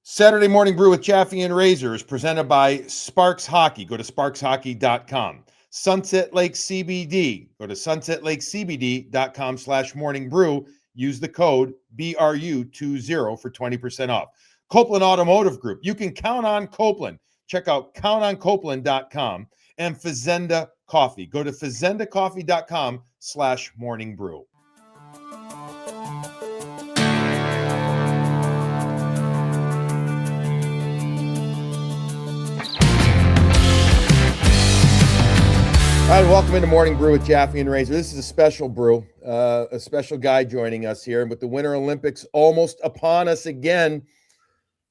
Saturday Morning Brew with Jaffe and Razor is presented by Sparks Hockey. Go to sparkshockey.com. Sunset Lake CBD. Go to sunsetlakecbd.com/morning brew. Use the code BRU20 for 20% off. Copeland Automotive Group. You can count on Copeland. Check out countoncopeland.com. And Fazenda Coffee. Go to fazendacoffee.com/morning brew. All right, welcome into Morning Brew with Jaffe and Razor. This is a special brew, a special guy joining us here. And with the Winter Olympics almost upon us again,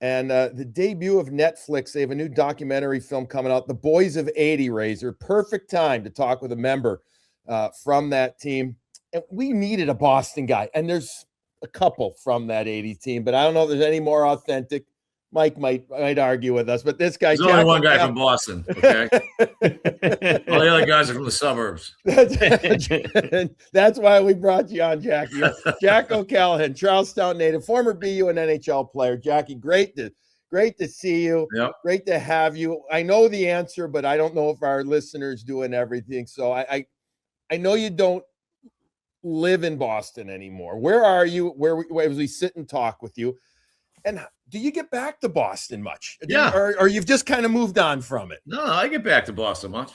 and the debut of Netflix, they have a new documentary film coming out, The Boys of 80, Razor. Perfect time to talk with a member from that team. And we needed a Boston guy, and there's a couple from that 80 team, but I don't know if there's any more authentic. Mike might argue with us, but this guy. There's only one guy from Boston, okay? All the other guys are from the suburbs. That's why we brought you on, Jackie. Jack O'Callahan, Charlestown native, former BU and NHL player. Jackie, great to see you. Yep. Great to have you. I know the answer, but I don't know if our listeners do and everything. So I know you don't live in Boston anymore. Where are you? Where we sit and talk with you? And do you get back to Boston much? Yeah. Or you've just kind of moved on from it? No, I get back to Boston much.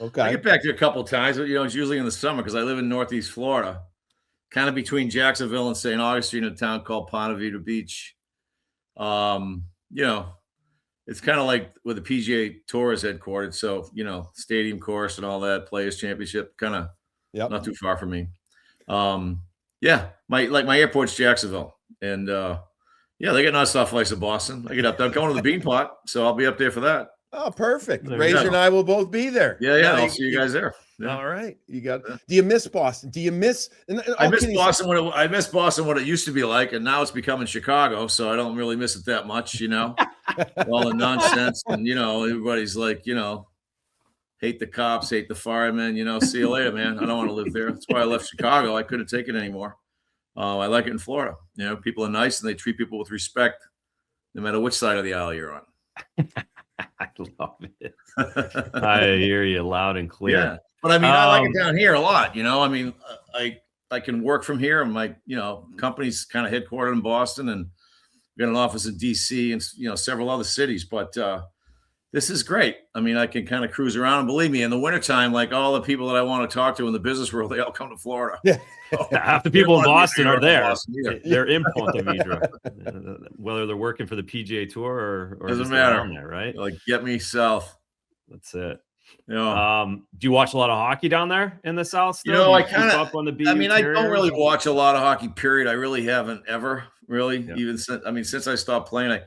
Okay. I get back there a couple of times, but, it's usually in the summer because I live in Northeast Florida, kind of between Jacksonville and St. Augustine, in a town called Ponte Vedra Beach. It's kind of like where the PGA Tour is headquartered. So, stadium course and all that, Players Championship, kind of not too far from me. My airport's Jacksonville. And, they get nonstop flights to Boston. I get up there. I'm going to the Beanpot, so I'll be up there for that. Oh, perfect. Razor and I will both be there. Yeah. I'll see you guys there. Yeah. All right. Do you miss Boston? Do you miss? I miss Boston. I miss Boston what it used to be like, and now it's becoming Chicago, so I don't really miss it that much. All the nonsense, and everybody's like, hate the cops, hate the firemen. See you later, man. I don't want to live there. That's why I left Chicago. I couldn't take it anymore. I like it in Florida. People are nice and they treat people with respect, no matter which side of the aisle you're on. I love it. I hear you loud and clear. Yeah, but I like it down here a lot. I can work from here, and my company's kind of headquartered in Boston, and we've got an office in DC and several other cities. But this is great. I can kind of cruise around, and believe me, in the wintertime, like all the people that I want to talk to in the business world, they all come to Florida. Yeah. Half the people in Boston are there. They're in Ponte Vedra, whether they're working for the PGA Tour or doesn't matter. There, right? Like, get me south. That's it. Yeah. Do you watch a lot of hockey down there in the South? Still? I kind of. I don't really watch a lot of hockey. Period. I really haven't ever really. Yeah. Even since I stopped playing,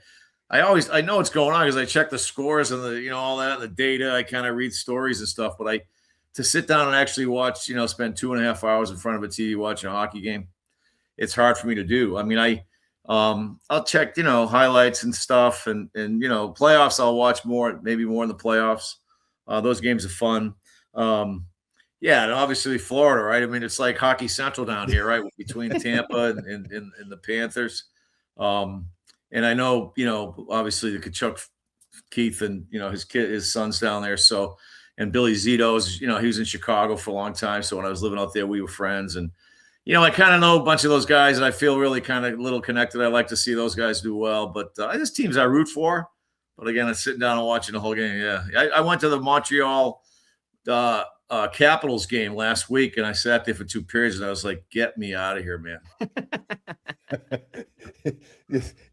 I know what's going on because I check the scores and the all that and the data. I kind of read stories and stuff, but to sit down and actually watch, spend 2.5 hours in front of a TV watching a hockey game, it's hard for me to do. I'll check, highlights and stuff and playoffs. I'll watch maybe more in the playoffs. Those games are fun. And obviously Florida, right? It's like Hockey Central down here, right? Between Tampa and the Panthers. And I know, obviously the Kachuk, Keith and, his son's down there. So, and Billy Zito's, he was in Chicago for a long time. So when I was living out there, we were friends. And, I kind of know a bunch of those guys, and I feel really kind of a little connected. I like to see those guys do well. But there's teams I root for. But again, I'm sitting down and watching the whole game. Yeah, I went to the Montreal Capitals game last week, and I sat there for 2 periods, and I was like, "Get me out of here, man."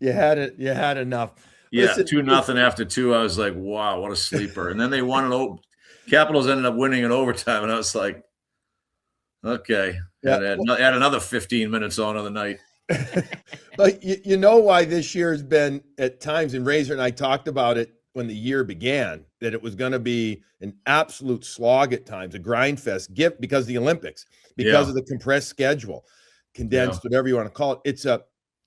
You had it. You had enough. Yeah, 2-0 after 2. I was like, "Wow, what a sleeper!" And then they won it. Capitals ended up winning in overtime, and I was like, "Okay." Yeah. Add another 15 minutes on the night. But you know why this year has been at times, and Razor and I talked about it when the year began, that it was going to be an absolute slog at times, a grind fest, because of the Olympics, because of the compressed schedule, condensed, whatever you want to call it.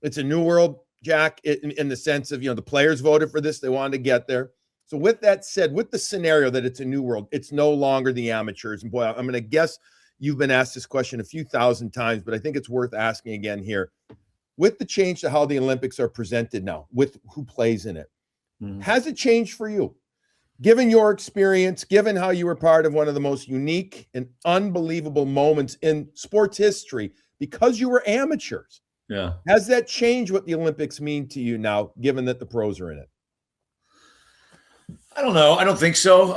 It's a new world, Jack, in the sense of, the players voted for this. They wanted to get there. So with that said, with the scenario that it's a new world, it's no longer the amateurs. And boy, I'm going to guess you've been asked this question a few thousand times, but I think it's worth asking again here. with the change to how the Olympics are presented now, with who plays in it, has it changed for you? Given your experience, given how you were part of one of the most unique and unbelievable moments in sports history, because you were amateurs. Yeah. Has that changed what the Olympics mean to you now, given that the pros are in it? I don't know. I don't think so.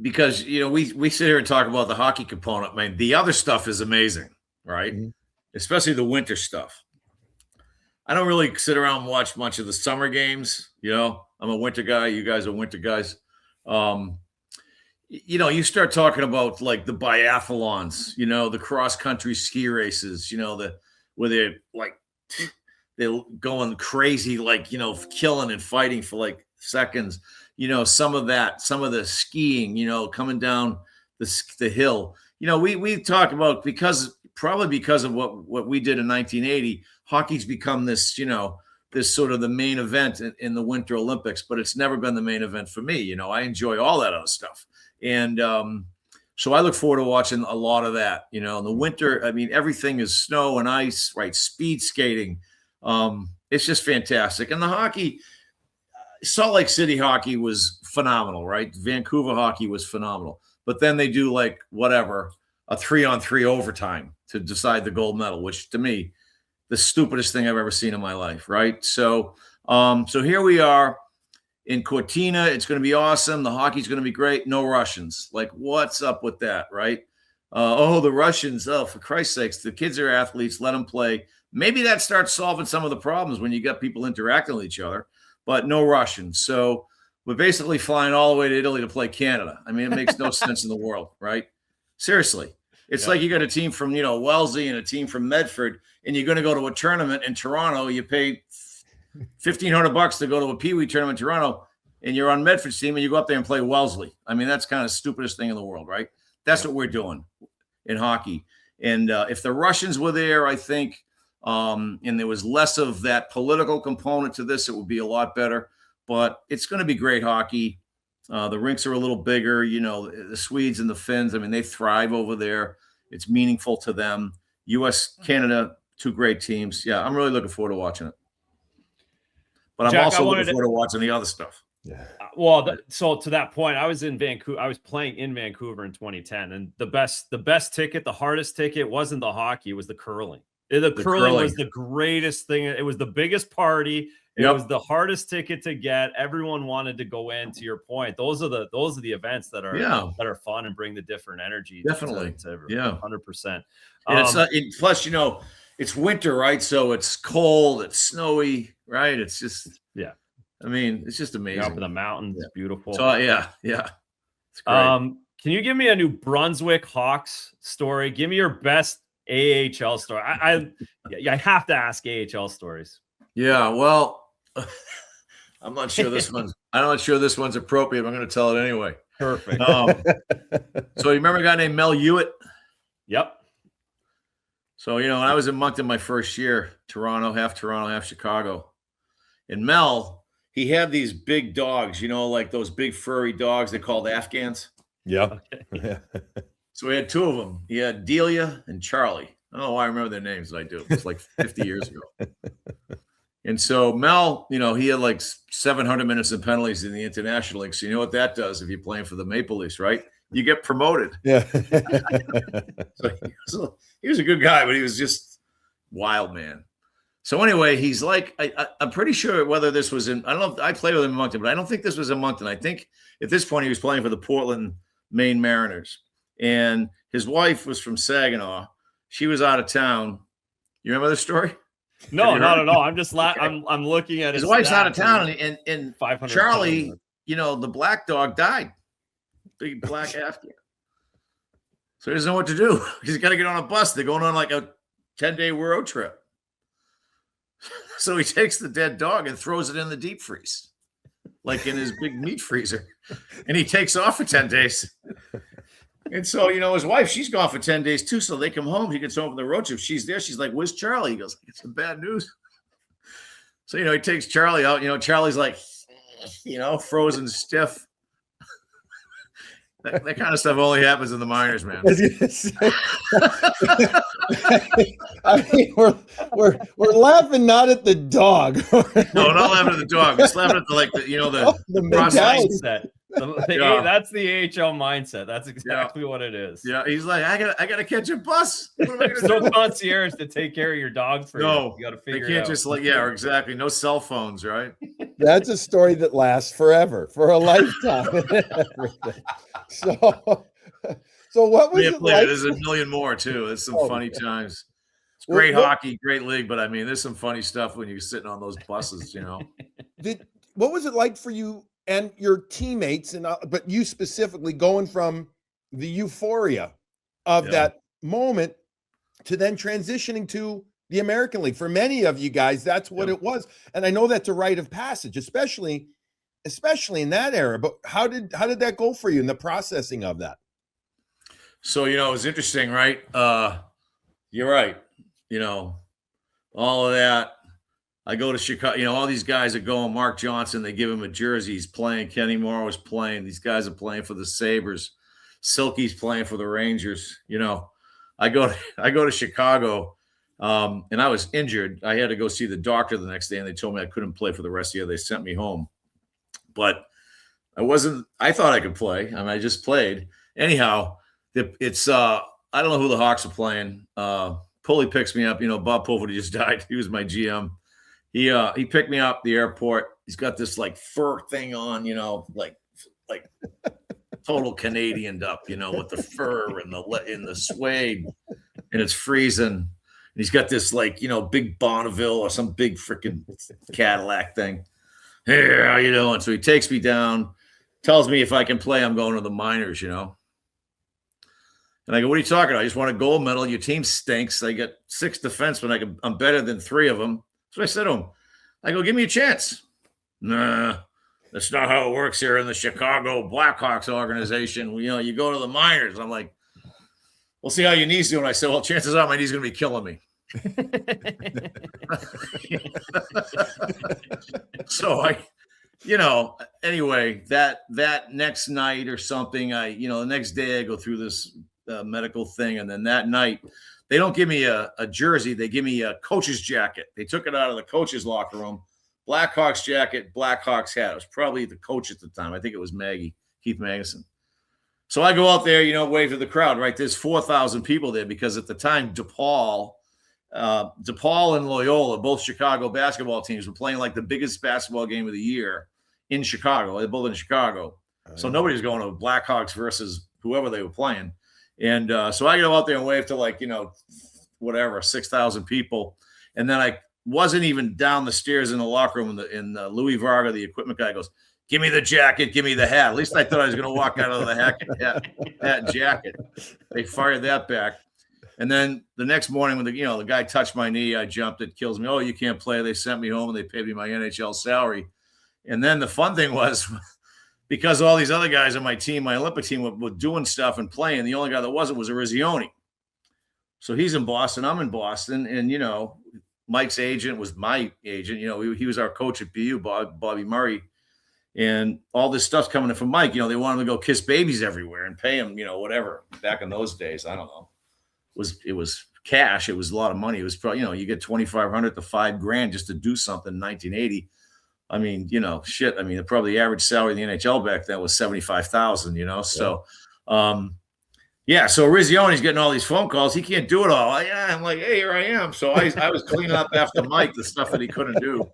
Because, we sit here and talk about the hockey component. Man, the other stuff is amazing, right? Mm-hmm. Especially the winter stuff. I don't really sit around and watch much of the summer games. I'm a winter guy. You guys are winter guys. You start talking about like the biathlons, the cross country ski races, where they're going crazy, like, killing and fighting for like seconds, some of the skiing, coming down the hill, we talk about because of what we did in 1980, hockey's become this, this sort of the main event in the Winter Olympics, but it's never been the main event for me. I enjoy all that other stuff. And so I look forward to watching a lot of that, in the winter. I mean, everything is snow and ice, right? Speed skating. It's just fantastic. And the hockey, Salt Lake City hockey was phenomenal, right? Vancouver hockey was phenomenal. But then they do like whatever, a 3-on-3 overtime to decide the gold medal, which to me, the stupidest thing I've ever seen in my life, right? So here we are in Cortina. It's going to be awesome. The hockey's going to be great. No Russians. Like, what's up with that, right? The Russians. Oh, for Christ's sakes, the kids are athletes. Let them play. Maybe that starts solving some of the problems when you got people interacting with each other, but no Russians. So we're basically flying all the way to Italy to play Canada. I mean, it makes no sense in the world, right? Seriously. It's like you got a team from, Wellesley and a team from Medford, and you're going to go to a tournament in Toronto. You pay $1,500 to go to a Pee Wee tournament in Toronto, and you're on Medford's team, and you go up there and play Wellesley. I mean, that's kind of the stupidest thing in the world, right? That's what we're doing in hockey. And if the Russians were there, I think, and there was less of that political component to this, it would be a lot better. But it's going to be great hockey. The rinks are a little bigger, the Swedes and the Finns. I mean, they thrive over there. It's meaningful to them. U.S., Canada, two great teams. Yeah, I'm really looking forward to watching it. But I'm also looking forward to watching the other stuff. Yeah. So to that point, I was in Vancouver. I was playing in Vancouver in 2010, and the best ticket, the hardest ticket wasn't the hockey; it was the curling. The curling was the greatest thing. It was the biggest party. It was the hardest ticket to get. Everyone wanted to go in. To your point, those are the events that are fun and bring the different energy. Definitely, 100%. Plus, it's winter, right? So it's cold, it's snowy, right? It's just I mean, it's just amazing. Up in the mountains, beautiful. So yeah. It's great. Can you give me a New Brunswick Hawks story? Give me your best AHL story. I have to ask AHL stories. Yeah, well, I'm not sure this one's appropriate, but I'm going to tell it anyway. Perfect. So you remember a guy named Mel Hewitt? Yep. So, when I was in Moncton my first year, Toronto, half Chicago. And Mel, he had these big dogs, like those big furry dogs they called Afghans. Yeah. Okay. So we had two of them. He had Delia and Charlie. I don't know why I remember their names, but I do. It's like 50 years ago. And so Mel, he had like 700 minutes in penalties in the International League. So you know what that does if you're playing for the Maple Leafs, right? You get promoted. Yeah. So he was a good guy, but he was just wild, man. So anyway, he's like, I'm pretty sure whether this was I don't know if I played with him in Moncton, but I don't think this was in Moncton. I think at this point he was playing for the Portland, Maine Mariners. And his wife was from Saginaw. She was out of town. You remember the story? No, not at all. I'm just I'm looking at his wife's out of town, and Charlie, the black dog died. Big black Afghan. So he doesn't know what to do. He's got to get on a bus. They're going on like a 10-day road trip. So he takes the dead dog and throws it in the deep freeze, like in his big meat freezer. And he takes off for 10 days. And so, his wife, she's gone for 10 days too. So they come home. He gets home from the road trip. She's there. She's like, "Where's Charlie?" He goes, "It's some bad news." So, he takes Charlie out. Charlie's like, frozen stiff. That kind of stuff only happens in the minors, man. I mean, we're laughing not at the dog. No, not laughing at the dog. Just laughing at the mindset. That's the AHL mindset. That's exactly what it is. Yeah, he's like, I gotta catch a bus. There's no concierge to take care of your dog for you. You got to figure it out. They can't just exactly. No cell phones, right? That's a story that lasts forever, for a lifetime. So what was it like? There's a million more too. There's some funny times. It's great hockey, great league, but I mean, there's some funny stuff when you're sitting on those buses. What was it like for you and your teammates, but you specifically, going from the euphoria of that moment to then transitioning to the American League? For many of you guys, that's what it was, and I know that's a rite of passage, especially in that era. But how did that go for you in the processing of that? So it was interesting, right? You're right. All of that. I go to Chicago. All these guys are going. Mark Johnson, they give him a jersey. He's playing. Kenny Morrow's playing. These guys are playing for the Sabres. Silky's playing for the Rangers. I go to Chicago, and I was injured. I had to go see the doctor the next day, and they told me I couldn't play for the rest of the year. They sent me home, but I thought I could play. I mean, I just played. Anyhow, it's I don't know who the Hawks are playing. Pulley picks me up. Bob Pulver just died. He was my GM. He picked me up at the airport. He's got this like fur thing on, like total Canadianed up, with the fur and the suede, and it's freezing. And he's got this big Bonneville or some big freaking Cadillac thing. Hey, how you doing? So he takes me down, tells me if I can play, I'm going to the minors, And I go, what are you talking about? I just won a gold medal. Your team stinks. I got 6 defensemen. I'm better than 3 of them. So I said to him, I go, give me a chance. Nah, that's not how it works here in the Chicago Blackhawks organization. You go to the minors. I'm like, we'll see how your knee's doing. I said, well, chances are my knee's going to be killing me. So anyway, that next night or something, the next day I go through this medical thing. And then that night, they don't give me a jersey. They give me a coach's jacket. They took it out of the coach's locker room. Blackhawks jacket, Blackhawks hat. It was probably the coach at the time. I think it was Keith Magnuson. So I go out there, wave to the crowd, right? There's 4,000 people there because at the time, DePaul and Loyola, both Chicago basketball teams, were playing like the biggest basketball game of the year in Chicago. They're both in Chicago. So nobody was going to Blackhawks versus whoever they were playing. And so I go out there and wave to 6,000 people. And then I wasn't even down the stairs in the locker room. And Louis Varga, the equipment guy, goes, give me the jacket, give me the hat. At least I thought I was going to walk out of the hat jacket. They fired that back. And then the next morning when the guy touched my knee, I jumped. It kills me. Oh, you can't play. They sent me home and they paid me my NHL salary. And then the fun thing was, because all these other guys on my team, my Olympic team, were doing stuff and playing, the only guy that wasn't was Rizzioni. So he's in Boston. I'm in Boston. And, Mike's agent was my agent. He was our coach at BU, Bobby Murray. And all this stuff's coming in from Mike. They want him to go kiss babies everywhere and pay him, whatever. Back in those days, I don't know. It was cash. It was a lot of money. It was probably, you get $2,500 to $5,000 just to do something in 1980. I mean, shit. I mean, probably the average salary in the NHL back then was $75,000, So, so Rizzioni's getting all these phone calls. He can't do it all. I'm like, hey, here I am. So I was cleaning up after Mike, the stuff that he couldn't do.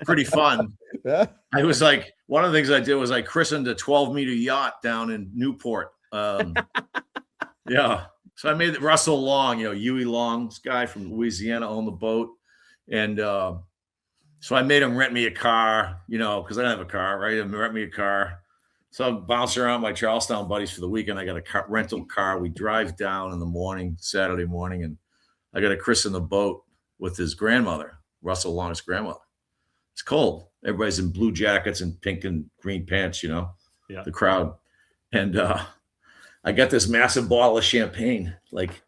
Pretty fun. Yeah. I was like, one of the things I did was I christened a 12-meter yacht down in Newport. Yeah. So I made Russell Long, Huey Long, this guy from Louisiana, owned the boat. And so I made him rent me a car, because I don't have a car, right? And rent me a car. So I'm bouncing around my Charlestown buddies for the weekend. I got a rental car. We drive down in the morning, Saturday morning, and I got to christen the boat with his grandmother, Russell Long's grandmother. It's cold. Everybody's in blue jackets and pink and green pants, the crowd. And I got this massive bottle of champagne, like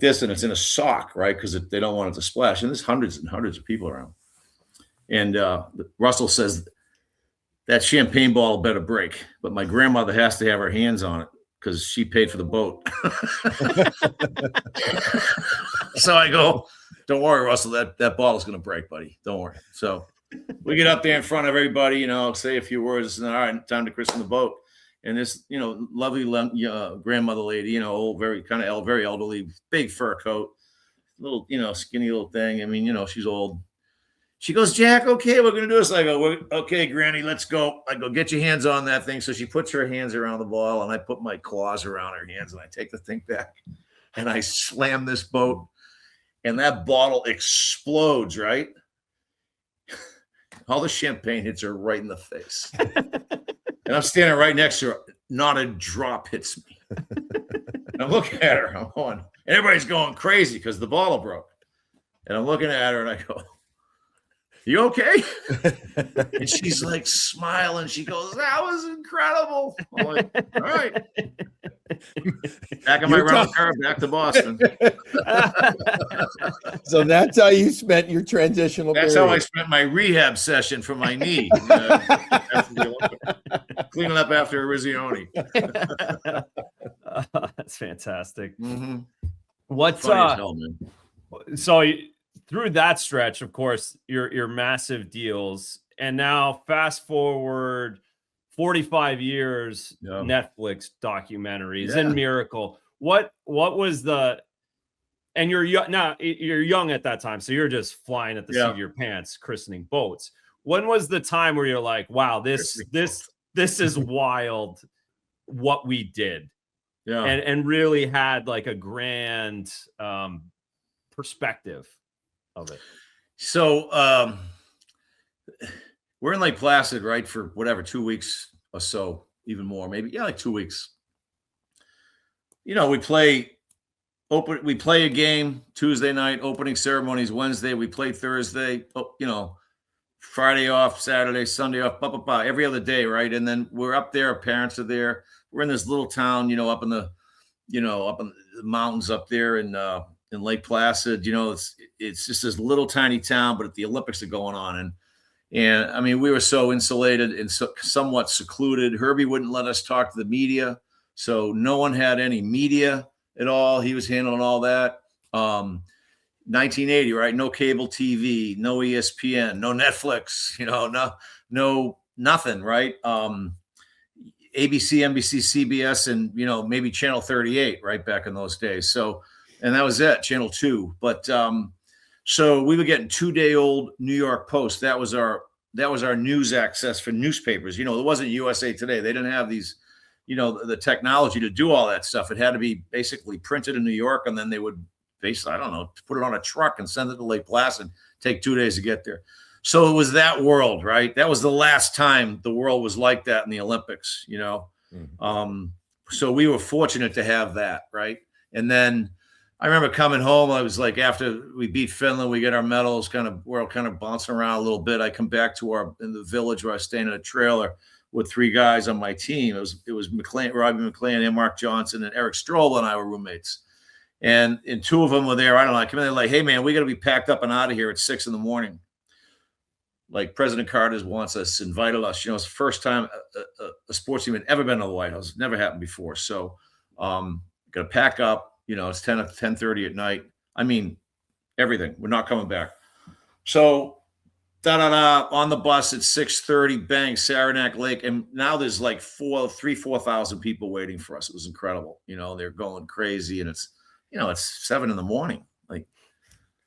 this, and it's in a sock, right? Because they don't want it to splash. And there's hundreds and hundreds of people around. And Russell says, that champagne bottle better break. But my grandmother has to have her hands on it because she paid for the boat. So I go, don't worry, Russell, that bottle's going to break, buddy. Don't worry. So we get up there in front of everybody, you know, say a few words, and all right, time to christen the boat. And this, you know, lovely grandmother lady, you know, old, very elderly, big fur coat, little, you know, skinny little thing. I mean, you know, she's old. She goes, Jack, okay, we're going to do this. I go, okay, Granny, let's go. I go, get your hands on that thing. So she puts her hands around the ball, and I put my claws around her hands, and I take the thing back, and I slam this boat, and that bottle explodes, right? All the champagne hits her right in the face. And I'm standing right next to her. Not a drop hits me. And I'm looking at her. I'm going, and everybody's going crazy because the bottle broke. And I'm looking at her, and I go, you okay? And she's like smiling. She goes, that was incredible. I'm like, all right. Back in my rental car, back to Boston. So that's how you spent your transitional period. That's how I spent my rehab session for my knee. Cleaning up after Rizioni. That's fantastic. Mm-hmm. What's hell, man. So through that stretch, of course, your massive deals, and now fast forward 45 years, Netflix documentaries and Miracle. What was the, and you're young now, you're young at that time, so you're just flying at the seat of your pants, christening boats. When was the time where you're like, wow, this is wild what we did? Yeah. And really had like a grand perspective of it. So we're in Lake Placid, right, for whatever, 2 weeks or so, even more, maybe, like 2 weeks. You know, we play a game Tuesday night, opening ceremonies Wednesday, we play Thursday, you know, Friday off, Saturday, Sunday off, every other day, right? And then we're up there, our parents are there. We're in this little town, you know, up in the mountains up there in Lake Placid. You know, it's just this little tiny town, but the Olympics are going on, and I mean, we were so insulated and somewhat secluded. Herbie wouldn't let us talk to the media, so no one had any media at all. He was handling all that. 1980, right? No cable TV, no ESPN, no Netflix. You know, no nothing, right? ABC, NBC, CBS, and, you know, maybe Channel 38, right, back in those days. So, and that was it, Channel 2. But so we were getting 2-day-old New York Post. That was our news access for newspapers. You know, it wasn't USA Today. They didn't have these, you know, the technology to do all that stuff. It had to be basically printed in New York, and then they would basically, I don't know, put it on a truck and send it to Lake Placid. Take 2 days to get there. So it was that world, right? That was the last time the world was like that in the Olympics, you know? Mm-hmm. So we were fortunate to have that, right? And then I remember coming home. I was like, after we beat Finland, we get our medals, we're kind of bouncing around a little bit. I come back to in the village where I was staying in a trailer with 3 guys on my team. It was Robbie McLean and Mark Johnson and Eric Stroll and I were roommates. And 2 of them were there. I don't know. I come in, they're like, hey, man, we got to be packed up and out of here at 6 in. Like President Carter wants us, invited us. You know, it's the first time a sports team had ever been to the White House. Never happened before. So got to pack up. You know, it's 10:30 at night. I mean, everything. We're not coming back. So on the bus at 6:30, bang, Saranac Lake. And now there's like 4,000 people waiting for us. It was incredible. You know, they're going crazy. And it's 7 in. Like,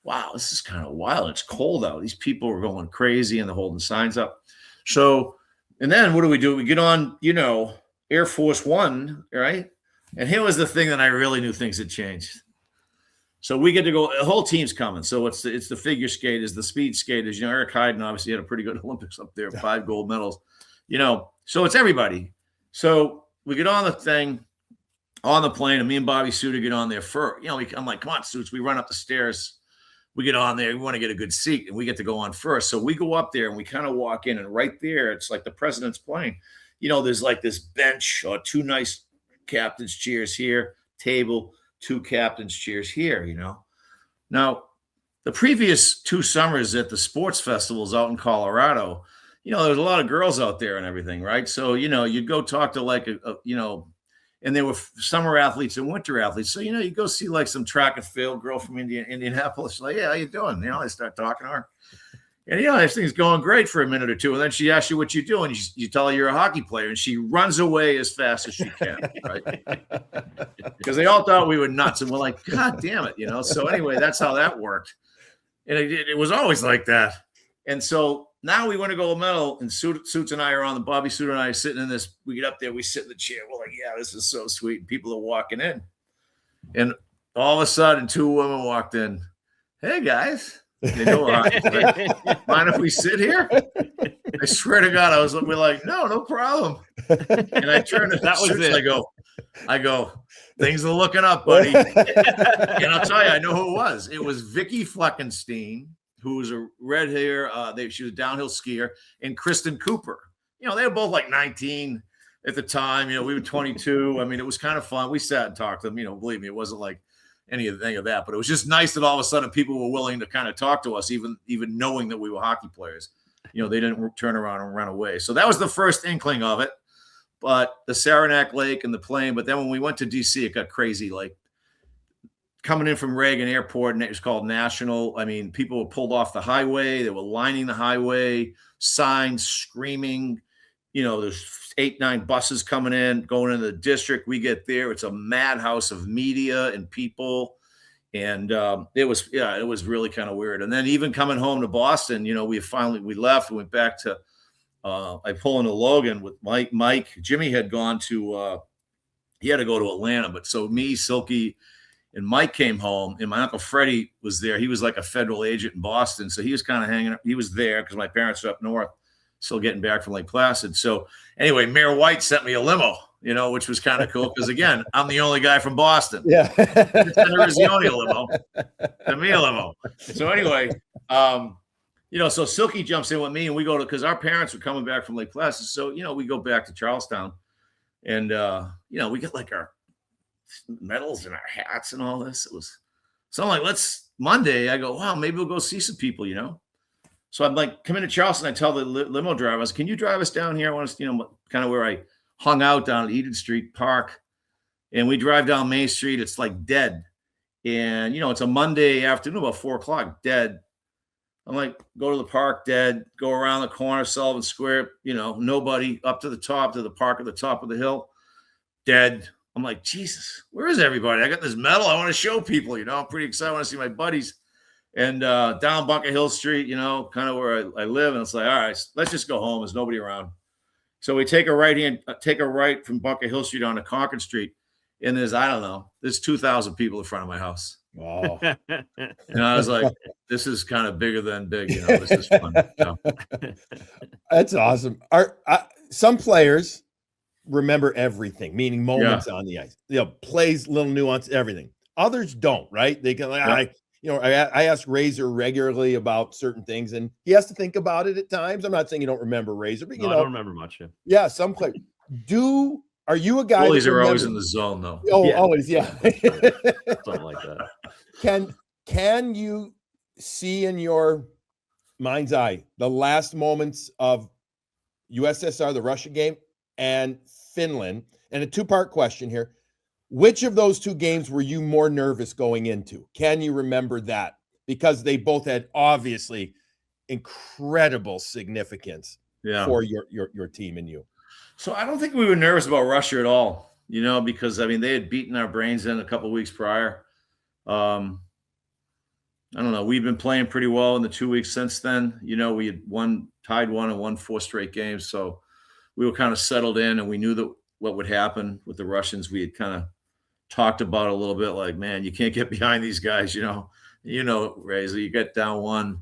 wow, this is kind of wild. It's cold out. These people are going crazy and they're holding signs up. So, and then what do? We get on, you know, Air Force One, right? And here was the thing that I really knew things had changed. So we get to go, the whole team's coming. So it's the figure skaters, the speed skaters. You know, Eric Heiden obviously had a pretty good Olympics up there, 5 gold medals. You know, so it's everybody. So we get on the thing, on the plane, and me and Bobby Suter get on there first. You know, I'm like, come on, Suits. We run up the stairs. We get on there. We want to get a good seat, and we get to go on first. So we go up there, and we kind of walk in, and right there, it's like the president's plane. You know, there's like this bench or 2 nice captain's chairs here, table, 2 captain's chairs here, you know. Now, the previous 2 summers at the sports festivals out in Colorado, there's a lot of girls out there and everything, right? So, you'd go talk to like and they were summer athletes and winter athletes. So, you go see like some track and field girl from Indianapolis. Like, yeah, how you doing? They start talking to her. And, this thing's going great for a minute or two. And then she asks you what you do. And you tell her you're a hockey player. And she runs away as fast as she can, right? Because they all thought we were nuts. And we're like, God damn it, So anyway, that's how that worked. And it was always like that. And so now we win a gold medal. And Suits and I are on the Bobby Suit and I are sitting in this. We get up there. We sit in the chair. We're like, yeah, this is so sweet. And people are walking in. And all of a sudden, 2 women walked in. Hey, guys. They know like, mind if we sit here? I swear to God, we're like, no problem. And I turned to that was it. I go, things are looking up, buddy. And I'll tell you, I know who it was. It was Vicky Fleckenstein, who was a red hair. She was a downhill skier, and Kristen Cooper. They were both like 19 at the time. We were 22. I mean, it was kind of fun. We sat and talked to them. Believe me, it wasn't like anything of that, but it was just nice that all of a sudden people were willing to kind of talk to us, even knowing that we were hockey players. They didn't turn around and run away. So that was the first inkling of it. But the Saranac Lake and the plane. But then when we went to DC, it got crazy. Like coming in from Reagan Airport, and it was called National. I mean, people were pulled off the highway. They were lining the highway, signs, screaming. There's 8, 9 buses coming in, going into the district. We get there. It's a madhouse of media and people. And it was really kind of weird. And then even coming home to Boston, we left, went back to, I pull into Logan with Mike. Jimmy had gone to, he had to go to Atlanta. But so me, Silky, and Mike came home, and my Uncle Freddie was there. He was like a federal agent in Boston. So he was kind of hanging up. He was there because my parents are up north, still getting back from Lake Placid. So anyway, Mayor White sent me a limo, which was kind of cool because, again, I'm the only guy from Boston. Yeah. There was the only limo, and me a limo. So anyway, so Silky jumps in with me, and we go because our parents were coming back from Lake Placid. So, we go back to Charlestown, and, we get like our medals and our hats and all this. So I'm like, Monday, I go, wow, maybe we'll go see some people, So I'm like, come into Charleston. I tell the limo driver, I was, can you drive us down here? I want to, kind of where I hung out down at Eden Street Park. And we drive down Main Street. It's like dead. And, it's a Monday afternoon, about 4:00, dead. I'm like, go to the park, dead. Go around the corner, Sullivan Square, nobody. Up to the top, to the park at the top of the hill, dead. I'm like, Jesus, where is everybody? I got this medal. I want to show people, I'm pretty excited. I want to see my buddies. And down Bunker Hill Street, kind of where I live. And it's like, all right, let's just go home. There's nobody around. So we take a right from Bunker Hill Street onto Concord Street. And there's 2,000 people in front of my house. Wow. And I was like, this is kind of bigger than big. This is fun. That's awesome. Some players remember everything, meaning moments on the ice, plays, little nuance, everything. Others don't, right? They can I ask Razor regularly about certain things, and he has to think about it at times. I'm not saying you don't remember Razor, but I don't remember much. Yeah, some players do. Are you a guy? Bullies are always in the zone, though. Oh, yeah. Always, yeah. Something like that. Can you see in your mind's eye the last moments of USSR, the Russia game, and Finland? And a 2-part question here. Which of those 2 games were you more nervous going into? Can you remember that? Because they both had obviously incredible significance for your team and you. So I don't think we were nervous about Russia at all, because, they had beaten our brains in a couple of weeks prior. I don't know. We've been playing pretty well in the 2 weeks since then. We had tied 1 and won 4 straight games. So we were kind of settled in, and we knew that what would happen with the Russians. We had kind of talked about it a little bit, like, man, you can't get behind these guys, Razor, you get down 1,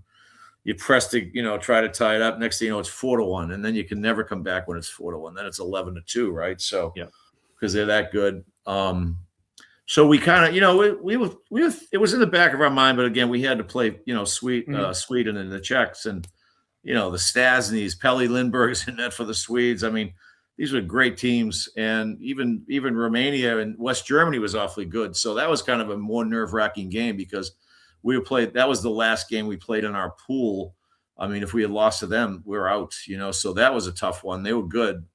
you press to, try to tie it up. Next thing you know, it's 4-1, and then you can never come back when it's 4-1. Then it's 11-2, right? So, because they're that good. So we kind of, it was in the back of our mind, but again, we had to play, Sweden and the Czechs, and the Stasnys, Pelle Lindbergh's in net for the Swedes. These were great teams, and even Romania and West Germany was awfully good. So that was kind of a more nerve-wracking game because that was the last game we played in our pool I mean, if we had lost to them, we're out, so that was a tough one. They were good.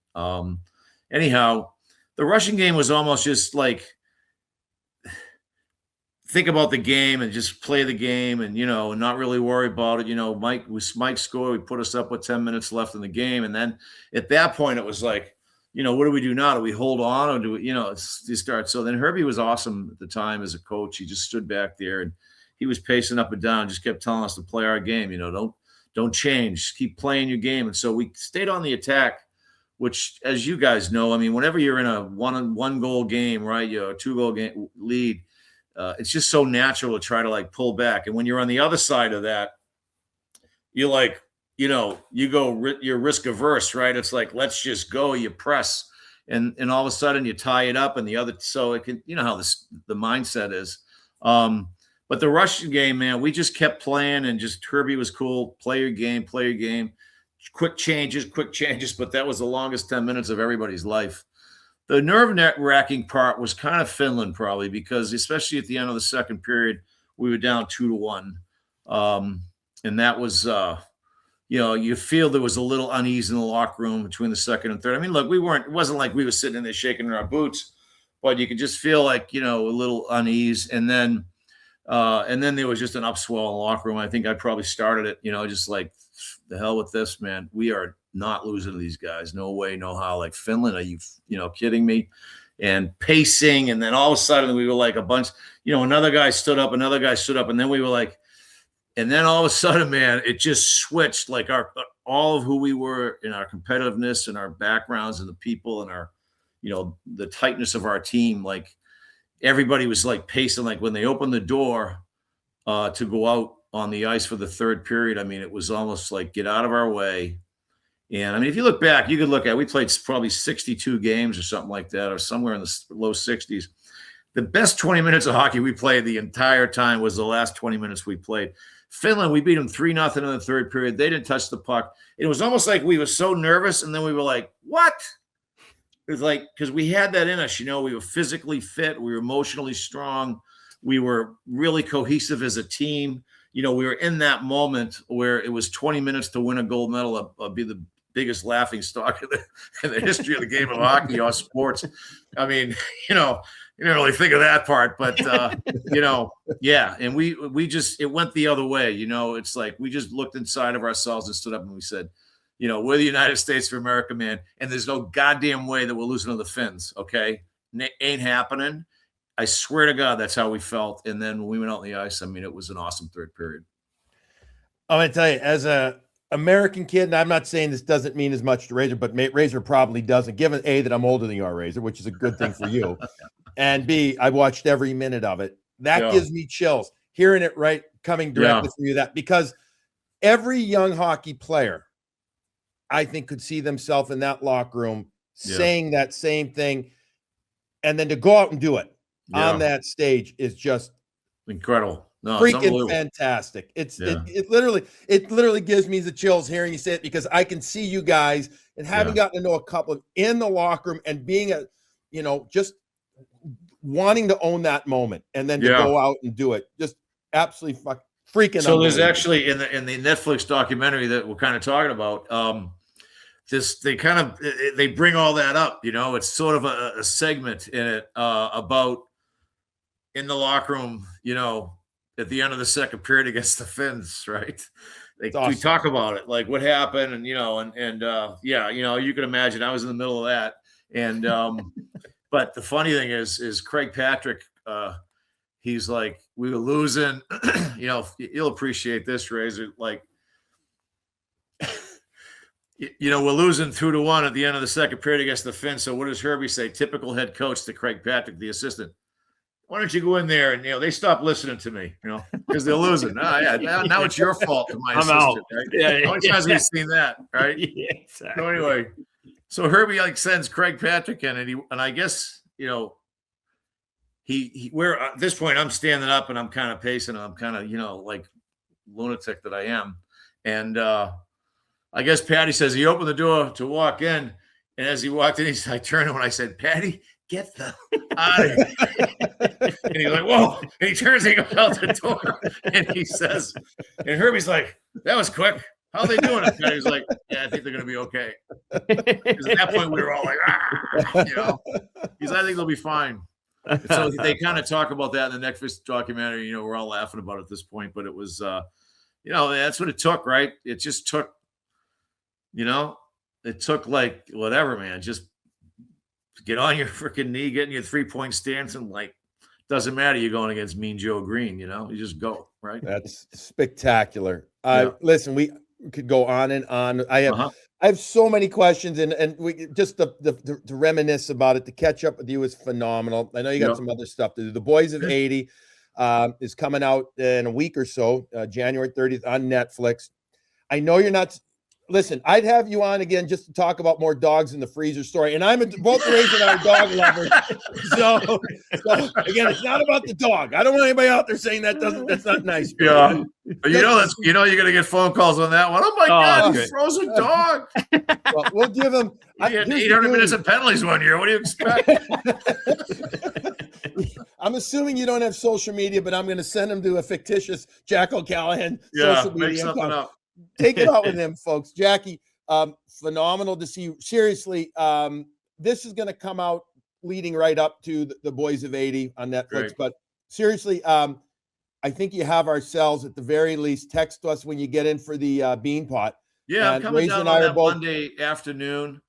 Anyhow, the rushing game was almost just like, think about the game and just play the game and, and not really worry about it. Mike scored, we put us up with 10 minutes left in the game. And then at that point, it was like, what do we do now? Do we hold on or do we, you start? So then Herbie was awesome at the time as a coach. He just stood back there and he was pacing up and down, just kept telling us to play our game. Don't change, just keep playing your game. And so we stayed on the attack, which, as you guys know, I mean, whenever you're in a one goal game, right, a 2-goal game lead, it's just so natural to try to like pull back. And when you're on the other side of that, you're like, you're risk averse, right? It's like, let's just go, you press. And all of a sudden you tie it up and so it can, how the mindset is. But the rushing game, man, we just kept playing and just Herbie was cool. Play your game. Quick changes. But that was the longest 10 minutes of everybody's life. The nerve-wracking part was kind of Finland probably because especially at the end of the second period, we were down 2-1. And that was, you feel there was a little unease in the locker room between the second and third. I mean, look, it wasn't like we were sitting in there shaking in our boots, but you could just feel like, a little unease. And then there was just an upswell in the locker room. I think I probably started it, just like, the hell with this, man. We are not losing to these guys. No way, no how. Like Finland, are you, kidding me? And pacing. And then all of a sudden we were like a bunch, another guy stood up. And then we were like, and then all of a sudden, man, it just switched like all of who we were in our competitiveness and our backgrounds and the people and our, the tightness of our team. Like everybody was like pacing, like when they opened the door to go out on the ice for the third period. I mean, it was almost like get out of our way. And I mean, if you look back, you could look at, we played probably 62 games or something like that, or somewhere in the low 60s. The best 20 minutes of hockey we played the entire time was the last 20 minutes we played. Finland, we beat them 3-0 in the third period. They didn't touch the puck. It was almost like we were so nervous. And then we were like, what? It was like, because we had that in us, we were physically fit. We were emotionally strong. We were really cohesive as a team. We were in that moment where it was 20 minutes to win a gold medal. I'll be the biggest laughing stock in the history of the game of hockey or sports. I mean, you don't really think of that part, but yeah. And we just, it went the other way. It's like we just looked inside of ourselves and stood up and we said, we're the United States of America, man. And there's no goddamn way that we're losing to the Finns. Okay. Ain't happening. I swear to God, that's how we felt. And then when we went out on the ice, I mean, it was an awesome third period. I'm going to tell you, as a American kid, and I'm not saying this doesn't mean as much to Razor, but Razor probably doesn't, given A, that I'm older than you are, Razor, which is a good thing for you. And B, I watched every minute of it. That gives me chills. Hearing it right, coming directly from you, because every young hockey player, I think, could see themselves in that locker room saying that same thing. And then to go out and do it on that stage is just incredible. No, freaking fantastic. It literally gives me the chills hearing you say it, because I can see you guys and having gotten to know a couple in the locker room and being just wanting to own that moment and then to go out and do it. Just absolutely freaking. So there's actually in the Netflix documentary that we're kind of talking about, they bring all that up, it's sort of a segment in it about in the locker room, at the end of the second period against the Finns, right? Awesome. We talk about it, like what happened, and you can imagine I was in the middle of that. And but the funny thing is Craig Patrick, he's like, we were losing, you'll appreciate this, Razor, like, we're losing 2-1 at the end of the second period against the Finns. So what does Herbie say? Typical head coach to Craig Patrick, the assistant. Why don't you go in there and, they stop listening to me, because they're losing. Now it's your fault to my assistant, out. Right? Yeah, how many times have we seen that, right? Yeah, exactly. So anyway, so Herbie sends Craig Patrick in, and I guess, we're at this point, I'm standing up and I'm kind of pacing, and I'm kind of, like lunatic that I am. And I guess Patty says he opened the door to walk in, and as he walked in, I turned to him and I said, Patty, get the out of here. And he's like, whoa. And he turns and goes out the door. And he says, and Herbie's like, that was quick. How are they doing it? And he's like, yeah, I think they're going to be okay. Because at that point, we were all like, you know, because I think they'll be fine. And so they kind of talk about that in the Netflix documentary. You know, we're all laughing about it at this point, but it was, you know, that's what it took, right? It just took, you know, it took like whatever, man. Just get on your freaking knee, get in your 3-point stance, and like, doesn't matter. You're going against Mean Joe Green, you know, you just go, right? That's spectacular. Listen, we could go on and on. I have so many questions, and we just to reminisce about it. To catch up with you is phenomenal. I know you got some other stuff to do. The Boys of 80 is coming out in a week or so, January 30th on Netflix. I know you're not. Listen, I'd have you on again just to talk about more dogs in the freezer story. And both Razor and I are dog lovers. So again, it's not about the dog. I don't want anybody out there saying that's not nice. Yeah. But you know you're gonna get phone calls on that one. Oh my God, he's frozen dog. Well, we'll give him 800 minutes of penalties one year. What do you expect? I'm assuming you don't have social media, but I'm gonna send him to a fictitious Jack O'Callahan social media. Make something up. Take it out with him, folks. Jackie, phenomenal to see you. Seriously, this is going to come out leading right up to the Boys of 80 on Netflix. Great. But seriously, I think you have ourselves at the very least. Text us when you get in for the bean pot. Yeah, I'm coming down on that Monday afternoon.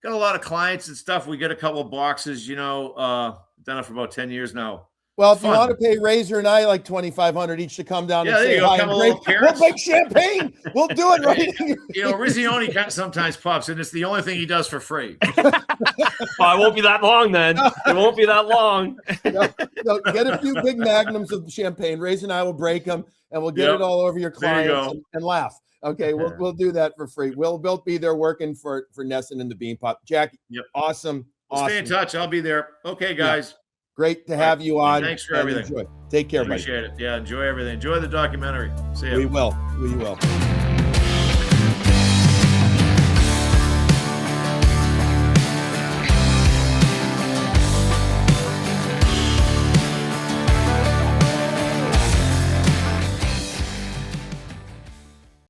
Got a lot of clients and stuff. We get a couple of boxes, you know, done it for about 10 years now. Well, if you want to pay Razor and I like $2,500 each to come down and say hi, we'll make champagne. We'll do it right here. You know, Rizzioni sometimes pops, and it's the only thing he does for free. It won't be that long then. It won't be that long. No, get a few big magnums of champagne. Razor and I will break them, and we'll get it all over your clients and laugh. Okay, we'll do that for free. We'll be there working for Nesson and the Bean Pot. Jackie, awesome. Stay in touch. I'll be there. Okay, guys. Yeah. Great to have you on. Thanks for everything. Enjoy. Take care, Appreciate it. Yeah, enjoy everything. Enjoy the documentary. See you. We will.